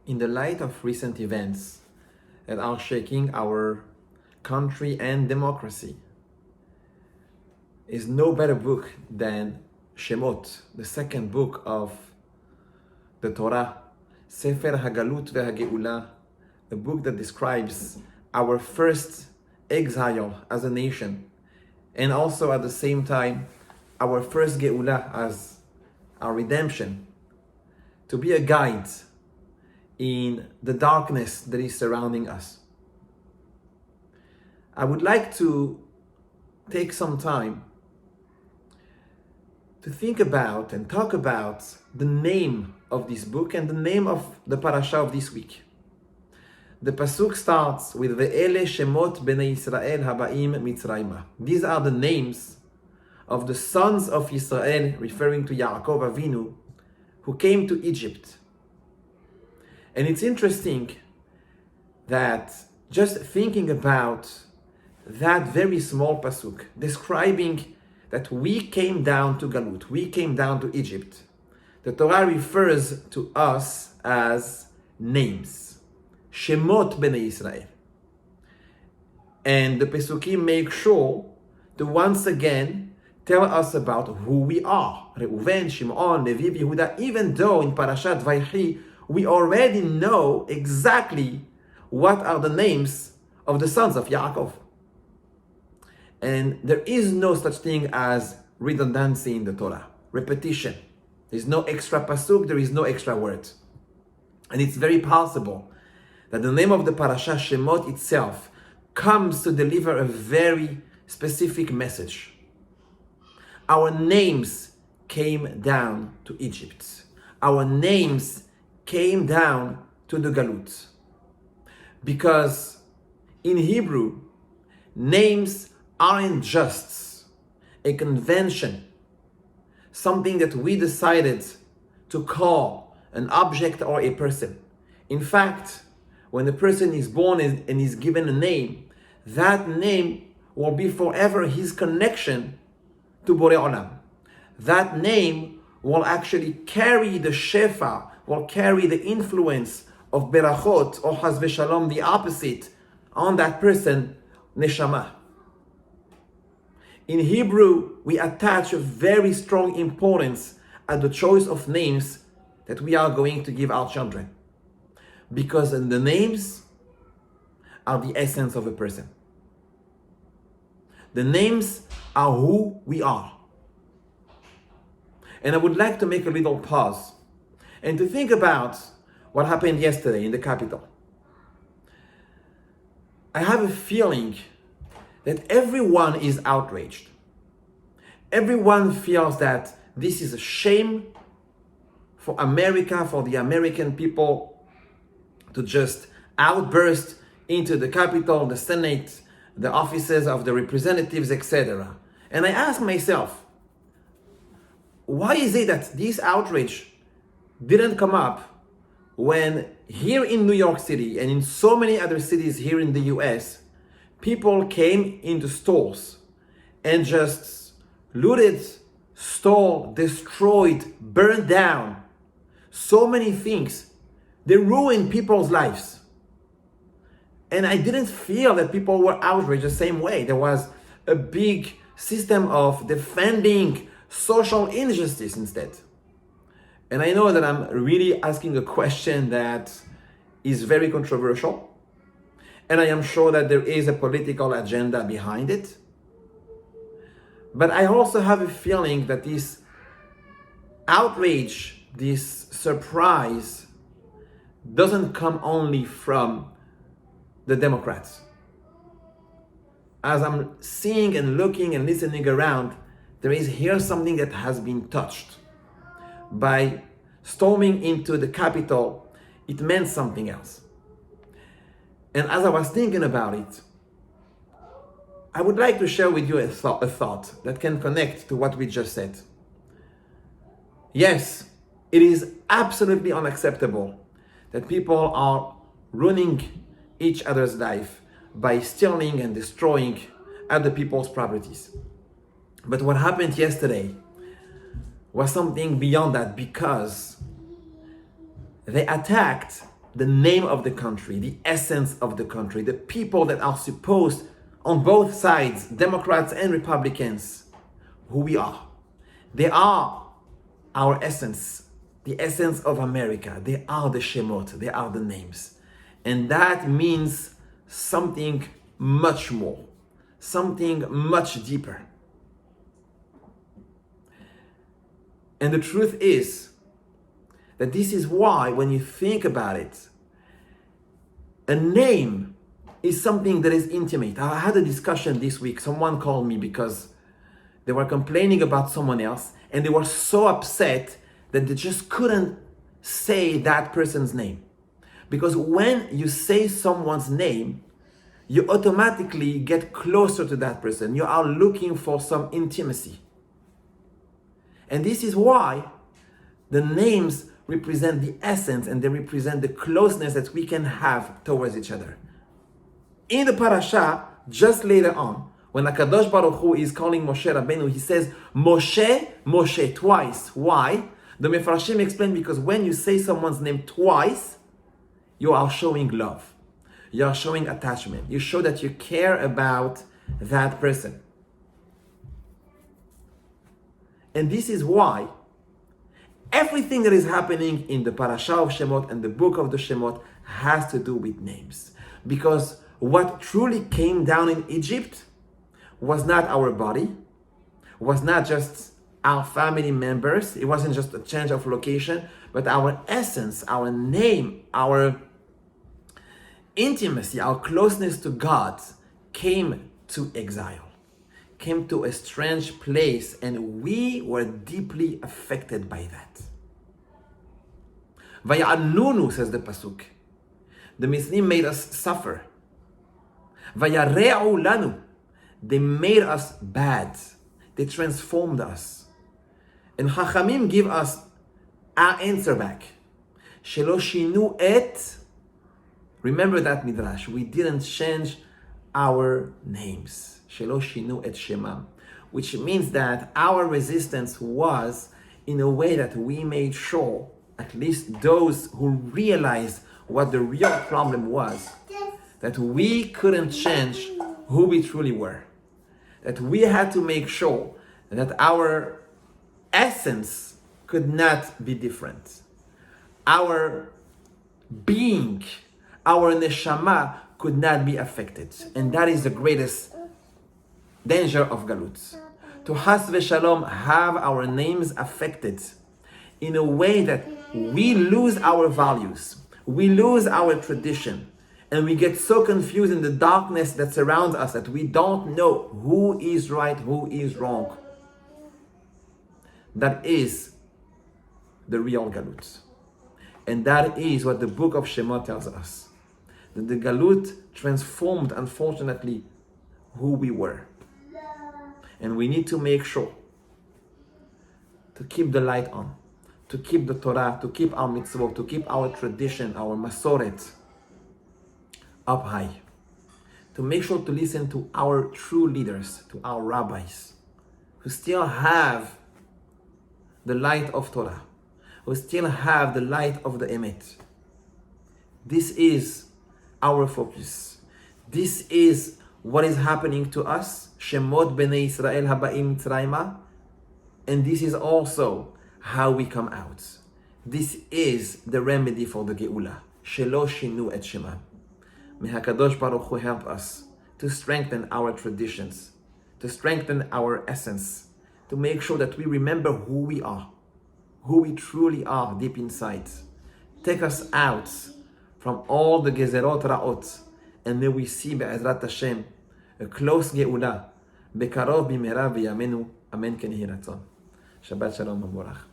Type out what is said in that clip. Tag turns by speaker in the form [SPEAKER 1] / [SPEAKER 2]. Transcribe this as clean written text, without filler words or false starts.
[SPEAKER 1] In the light of recent events that are shaking our country and democracy, is no better book than Shemot, the second book of the Torah, Sefer Hagalut veHageula, a book that describes our first exile as a nation, and also at the same time our first Geula as our redemption, to be a guide in the darkness that is surrounding us. I would like to take some time to think about and talk about the name of this book and the name of the parasha of this week. The pasuk starts with Ve'ele Shemot Bnei Yisrael Habaim Mitzrayma. These are the names of the sons of Israel, referring to Yaakov Avinu, who came to Egypt. And it's interesting that just thinking about that very small pasuk, describing that we came down to Galut, we came down to Egypt, the Torah refers to us as names, Shemot Bnei Israel. And the Pesukim make sure to once again tell us about who we are. Reuven, Shimon, Levi, Yehuda, even though in Parashat Vaychi we already know exactly what are the names of the sons of Yaakov. And there is no such thing as redundancy in the Torah, repetition. There's no extra pasuk, there is no extra word. And it's very possible that the name of the parasha, Shemot itself, comes to deliver a very specific message. Our names came down to Egypt. Our names came down to the Galut. Because in Hebrew, names aren't just a convention, something that we decided to call an object or a person. In fact, when a person is born and is given a name, that name will be forever his connection to Borei Olam. That name will actually carry the shefa, will carry the influence of berachot, or chas v'shalom, the opposite, on that person, neshama. In Hebrew, we attach a very strong importance at the choice of names that we are going to give our children. Because the names are the essence of a person. The names are who we are. And I would like to make a little pause and to think about what happened yesterday in the capital. I have a feeling that everyone is outraged. Everyone feels that this is a shame for America, for the American people to just outburst into the Capitol, the Senate, the offices of the representatives, etc. And I ask myself, why is it that this outrage didn't come up when here in New York City and in so many other cities here in the US, people came into stores and just looted, stole, destroyed, burned down so many things. They ruined people's lives. And I didn't feel that people were outraged the same way. There was a big system of defending social injustice instead. And I know that I'm really asking a question that is very controversial. And I am sure that there is a political agenda behind it. But I also have a feeling that this outrage, this surprise, doesn't come only from the Democrats. As I'm seeing and looking and listening around, there is here something that has been touched. By storming into the Capitol, it meant something else. And as I was thinking about it, I would like to share with you a thought that can connect to what we just said. Yes, it is absolutely unacceptable that people are ruining each other's life by stealing and destroying other people's properties. But what happened yesterday was something beyond that, because they attacked the name of the country, the essence of the country, the people that are supposed, on both sides, Democrats and Republicans, who we are. They are our essence, the essence of America. They are the Shemot, they are the names. And that means something much more, something much deeper. And the truth is that this is why, when you think about it, a name is something that is intimate. I had a discussion this week. Someone called me because they were complaining about someone else and they were so upset that they just couldn't say that person's name. Because when you say someone's name, you automatically get closer to that person. You are looking for some intimacy. And this is why the names represent the essence and they represent the closeness that we can have towards each other. In the Parashat, just later on, when HaKadosh Baruch Hu is calling Moshe Rabbeinu, he says, Moshe, Moshe, twice. Why? The Mefarshim explain because when you say someone's name twice, you are showing love. You are showing attachment. You show that you care about that person. And this is why everything that is happening in the Parashat of Shemot and the book of the Shemot has to do with names. Because what truly came down in Egypt was not our body, was not just our family members, it wasn't just a change of location, but our essence, our name, our intimacy, our closeness to God came to exile, came to a strange place, and we were deeply affected by that. Vaya'anunu, says the Pasuk. The Misnim made us suffer. Vayare'u lanu. They made us bad. They transformed us. And Chachamim give us our answer back. Shelo shinu et. Remember that midrash. We didn't change our names. Shelo shinu et shemam. Which means that our resistance was in a way that we made sure, at least those who realized what the real problem was, that we couldn't change who we truly were. That we had to make sure that our essence could not be different. Our being, our neshama could not be affected. And that is the greatest danger of Galut. To has v'shalom have our names affected in a way that we lose our values, we lose our tradition, and we get so confused in the darkness that surrounds us that we don't know who is right, who is wrong. That is the real Galut. And that is what the book of Shemot tells us. That the Galut transformed, unfortunately, who we were. And we need to make sure to keep the light on, to keep the Torah, to keep our mitzvot, to keep our tradition, our masoret up high. To make sure to listen to our true leaders, to our rabbis, who still have the light of Torah, who still have the light of the Emet. This is our focus. This is what is happening to us, Shemot b'nei Israel haba'im Mitzrayma, and this is also how we come out. This is the remedy for the Geula. Shelo shinu et shemam. May HaKadosh Baruch Hu help us to strengthen our traditions, to strengthen our essence, to make sure that we remember who we are, who we truly are deep inside. Take us out from all the gezerot ra'ot, and may we see be'ezrat Hashem a close Geula, bekarov b'mehera v'yamenu, amen ken yehi ratzon. Shabbat shalom v'morach.